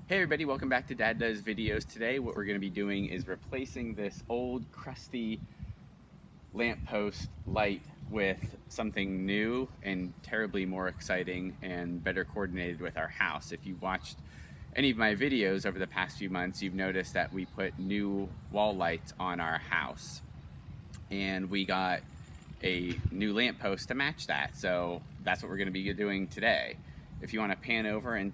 Hey everybody, welcome back to Dad Does Videos. Today what we're going to be doing is replacing this old crusty lamppost light with something new and terribly more exciting and better coordinated with our house. If you've watched any of my videos over the past few months, you've noticed that we put new wall lights on our house and we got a new lamppost to match that. So that's what we're going to be doing today. If you want to pan over and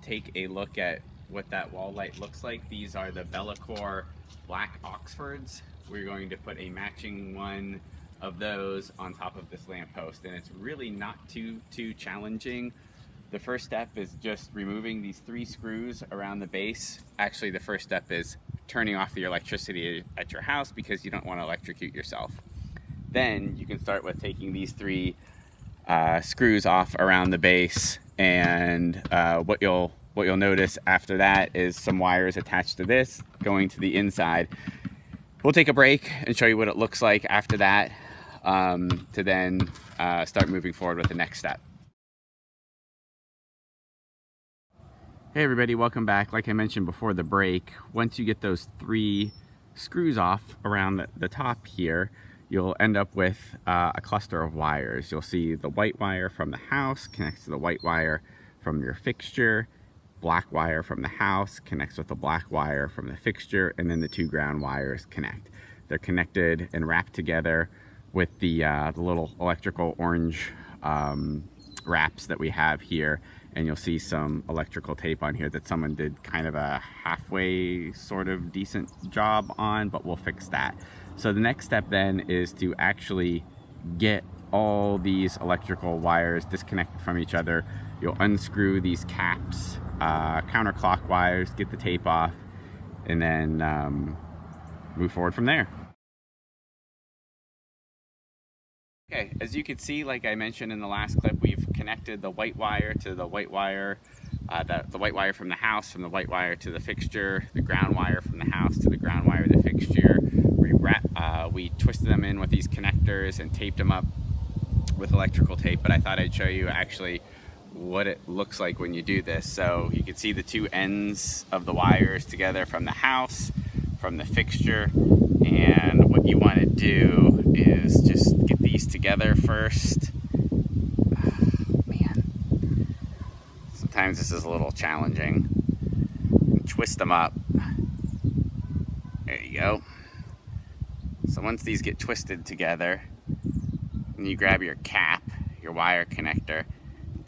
take a look at what that wall light looks like. These are the Bellicor Black Oxfords. We're going to put a matching one of those on top of this lamppost, and it's really not too challenging. The first step is just removing these 3 screws around the base. Actually, the first step is turning off the electricity at your house because you don't want to electrocute yourself. Then you can start with taking these 3 screws off around the base, and what you'll notice after that is some wires attached to this going to the inside. We'll take a break and show you what it looks like after that to then start moving forward with the next step. Hey everybody, welcome back. Like I mentioned before the break, once you get those 3 screws off around the top here, you'll end up with a cluster of wires. You'll see the white wire from the house connects to the white wire from your fixture, black wire from the house connects with the black wire from the fixture, and then the 2 ground wires connect. They're connected and wrapped together with the little electrical orange wraps that we have here, and you'll see some electrical tape on here that someone did kind of a halfway sort of decent job on, but we'll fix that. So the next step then is to actually get all these electrical wires disconnected from each other. You'll unscrew these caps counterclockwise, get the tape off, and then move forward from there. Okay, as you can see, like I mentioned in the last clip, we've connected the white wire to the white wire, the white wire from the house, from the white wire to the fixture, the ground wire from the house to the ground wire to the fixture. We twisted them in with these connectors and taped them up with electrical tape, but I thought I'd show you actually what it looks like when you do this. So you can see the 2 ends of the wires together from the house, from the fixture, and what you want to do is just get these together first. Oh, man, sometimes this is a little challenging. Twist them up. There you go. So once these get twisted together, and you grab your cap, your wire connector,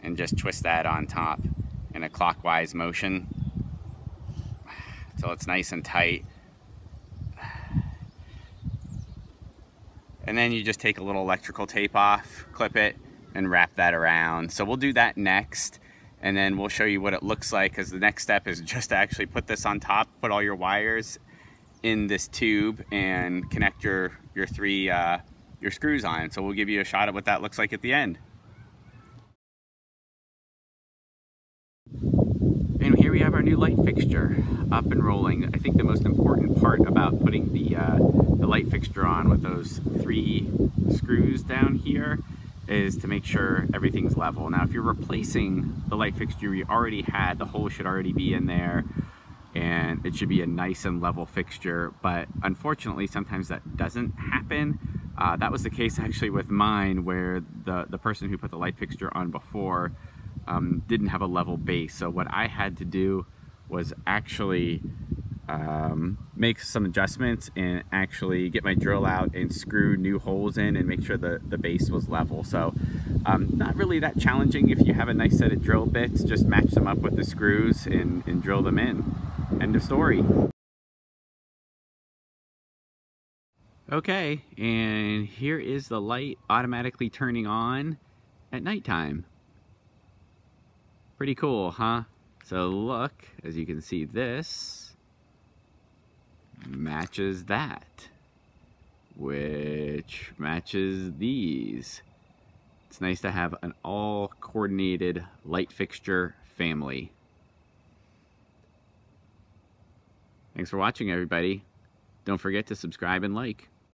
and just twist that on top in a clockwise motion until it's nice and tight. And then you just take a little electrical tape off, clip it, and wrap that around. So we'll do that next, and then we'll show you what it looks like, because the next step is just to actually put this on top, put all your wires in this tube, and connect your 3 your screws on. So we'll give you a shot at what that looks like at the end. And here we have our new light fixture up and rolling. I think the most important part about putting the light fixture on with those 3 screws down here is to make sure everything's level. Now, if you're replacing the light fixture you already had, the hole should already be in there, and it should be a nice and level fixture, but unfortunately sometimes that doesn't happen. That was the case actually with mine, where the person who put the light fixture on before didn't have a level base. So what I had to do was actually make some adjustments and actually get my drill out and screw new holes in and make sure the base was level. So not really that challenging. If you have a nice set of drill bits, just match them up with the screws and drill them in. End of story. Okay, and here is the light automatically turning on at nighttime. Pretty cool, huh? So look, as you can see, this matches that, which matches these. It's nice to have an all coordinated light fixture family. Thanks for watching, everybody. Don't forget to subscribe and like.